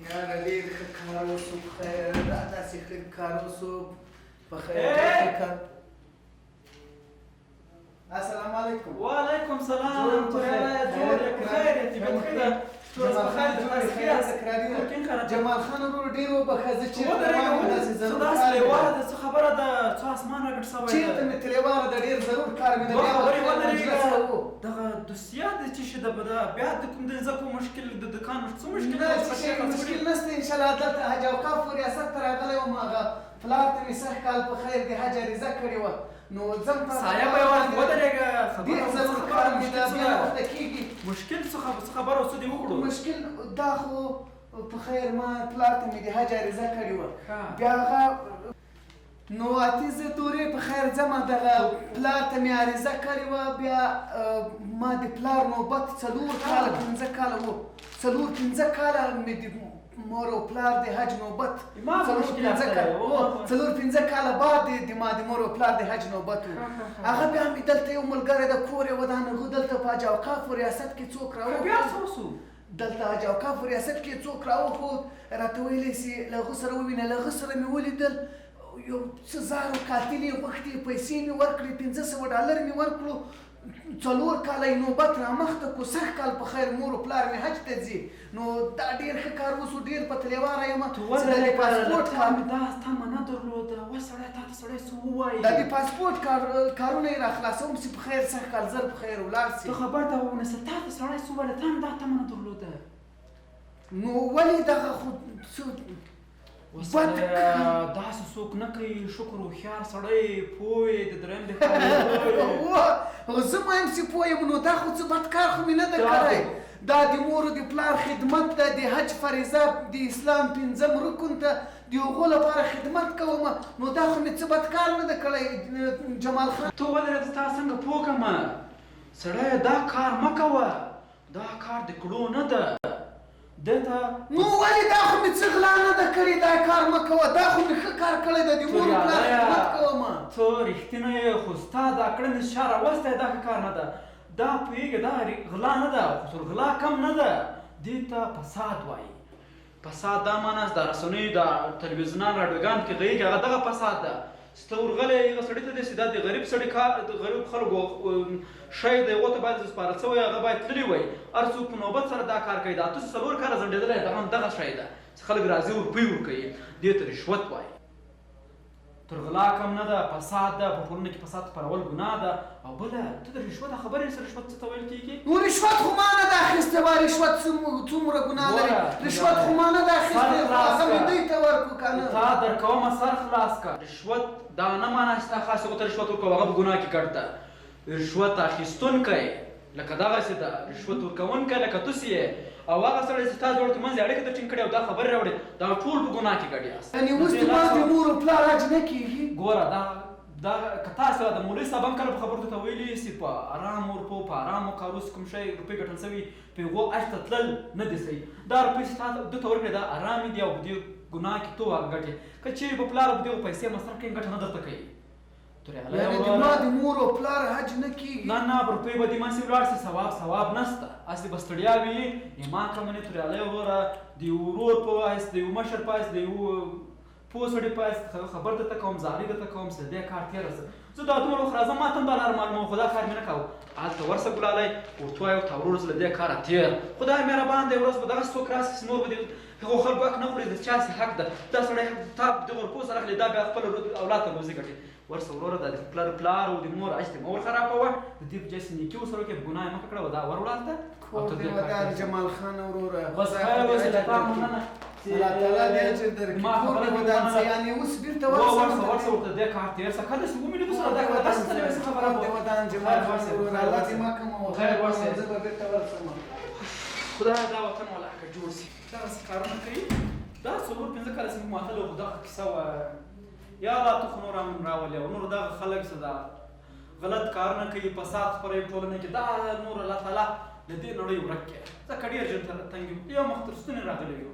یاره ډېر ښه کار وشو په خیر دا داسې ښه کار وشو په خیر السلام علیکم وعلیکم سلام جوړ یې په خیر یې طبیعت ښه ده جمال خان ورور ډېر وبخښه زه چېرته روان یم داسې ضرور داسې لیواله ده څه خبره ده څه اسمان راګډ شوی ده چېرته مې تلېواله ده ډېر ضرور کار مې ده دوه خبرې ودرېږه دغه دوسیه د څه شي ده به ده بیا د کوم د ځکو مشکل د دکان څه مشکل مشکل نشته انشاءالله دلته حج اوقافو ریاست ته راغلی وم هغه پلار ته مې سږ کال په خیر د حج عریضه کړې وه نو ځم سایه به یوازې ودرېږه ډېر ضرور کار مې ده بیا وخته کېږي مشکل څه خبره څه دې وکړو مشکل دا خو په خیر ما پلار ته مې د حج عریضه کړې وه بیا هغه نو اتې زه تورې په خیر ځم دغه پلار ته مې عریضه کړې وه بیا ما د پلار نوبت څلور کاله پنځه کاله مې د مور او پلار د حج نوبت څلور پنځه کاله بعد د ما د مور او پلار د حج نوبت و هغه بیا مې دلته یو ملګری د کور یې ودانه دلته په حج اوقافو ریاست کې څوک راوښود دلته حج اوقافو ریاست کې څوک راوښود راته ویلی سي له هغه سره ووینه له هغه سره مې ولیدل یو څه زارو قاتل یې غوښتې پیسې مې ورکړې $500 مې ورکړو 4 کاله یې نوبت رامخته کړو سږ کال په خیر مور او پلار مې حج ته ځي نو دا ډېر ښه کار وشو ډېر په تلېواره یم دا تمه نه درلوده اوس سړی تا ته سړی څه ووایي دا د پاسپورټ کارونه یې راخلاصوم چې په خیر سږ کال زر په خیر ولاړ سي ته خبر ته ونیسه تا ته سړی څه وویل تا هم دا تمه نه درلوده نو ولې دغه خو داسې څوک نه کوي شکر هوښیار سړی پوه د درېیم د کار زه ما یم چې پوه یم نو دا خو څه بد کار خو مې نه ده کړی دا د مور د پلار خدمت ده د حج فریضه د اسلام 5م رکن ته د هغو لپاره خدمت کوم نو دا خو مې څه بد کار نه ده کړی جمال خان ته ولې تا څنګه پوه کړمه سړیه دا کار مه کوه دا کار د کړو نه ده دته نو ولې دا خو مې څه غلا نه ده کړې دا کار مه کوه دا خو مې ښه کار کړی ده د مور او پلار خدمت کوم ته رښتینی یې خو ستا دا کړنې شا راوستی دا ښه کار نه ده دا پوهېږې دا غلا نه ده خو غلا کم نه ده دې ته فساد وایي فساد دا معنی د رسنیو د تلویزیونان راډیوګان کې غږیږي هغه دغه فساد ده سته ورغلی هغه سړي ته داسې دا د غریب سړي کار د غریب خلکو شی دی هغو ته باید سپارل شوی هغه باید تللی وی هر څوک په نوبت سره دا کار کوي دا اته 4 کاله ځنډېدلی دغه هم دغه شی ده چې خلک راځي ورپوی ورکوي دې ته رشوت وایي تر غلا کم نه ده فساد ده په ټولنه کې فساد خپرول ګناه ده او بله ته د رشوت خبرې سره رشوت څه ته ویل کېږي نو رشوت خو ما نه ده اخیستې وه رشوت څومره ګناه لري رشوت خو ما نه ده اخیستې هغه مې دوی ته ورکړو که نه تا درکومه سر خلاص که رشوت دا نه معنی چې تا خاص هغو ته رشوت ورکوه هغه په ګناه کې ګډ ده رشوت اخیستونکی لکه دغسې ده رشوت ورکوونکی لکه تاسې یې او هغه سړی چې تا دواړو ترمنځ اړیکه در ټینګ کړې او دا خبرې راوړې دا ټول په ګناه کې ګډ یاست یعنې اوس زما د مور او پلار حج نه کېږي ګوره دا که تاسې د مولوي صاحب هم کله په خبرو ته ویلي سي په ارام ورپو په ارامو کارو کوم شی روپۍ ګټل شوي په هغو حج ته تلل نه دي صحیح دا روپۍ چې تا ده ته ورکړې دا ارامې دي او په دې ګناه کې تو هغه ګټې که چیرې په پلار په دغو پیسې مصرف کړي ګټه نه درته کوي یعنې زما د مور او پلار حج نه کېږي نه په روپۍ به دې مناسب ولاړ شي ثواب نشته هسې به ستړیا وي ایمان کړه تورېالی وروره د یو ورور په حیث د یو مشر په حیث د یو پوه سړي په حیث خبر درته کوم زارۍ درته کوم چې د دې کار تېره شه زه دا دومره وخت راځم ما ته هم دا لاره معلومه خو دا کار مې نه کوه هلته ورشه ګلالی ورته وایه ورته ورور زه له دې کاره تېر خدای مهربان دی ورځ به دغسې څوک راشي چې نور به د هغو خلکو حق نه خوري د چا چې حق ده دا سړی تا دغه ورپو سره اخلي دا بیا خپل اولاد ته روزي ګټي ورشه وروره دا د پلار او د مور حج ته مه ورخرابوه د دې په جای چې نیکي ورسره وکړې ګناه یې مه کړه دا ور وړه هلته کور دې ودان جمال خان وروره بس خیر اوسې له تا مننه الله تعالی دې اجر درکړي کور دې ودان څه یعنې اوس بېرته ورشه ورته دې کار تېر شه کله چې ومینې دو سره دا داسې خبره کور دې ودان جمال خان وروره الله دې ما کومه خیر ورشه زه به بېرته ورشم خدای دا وطن والا که جوړ شي دغسې کارونه کوي دا 4-5 کاله چې موږ ماتله خو دغه کیسه وه یا الله ته خو نور امن راولي او نور دغه خلک چې دا غلط کارونه کوي فساد خپروي په ټولنه کې دا نور الله تعالی د دې نړۍ ورک کړي ځکه ډېر ژر تنګ یو مخ تر ستوني راغلی یو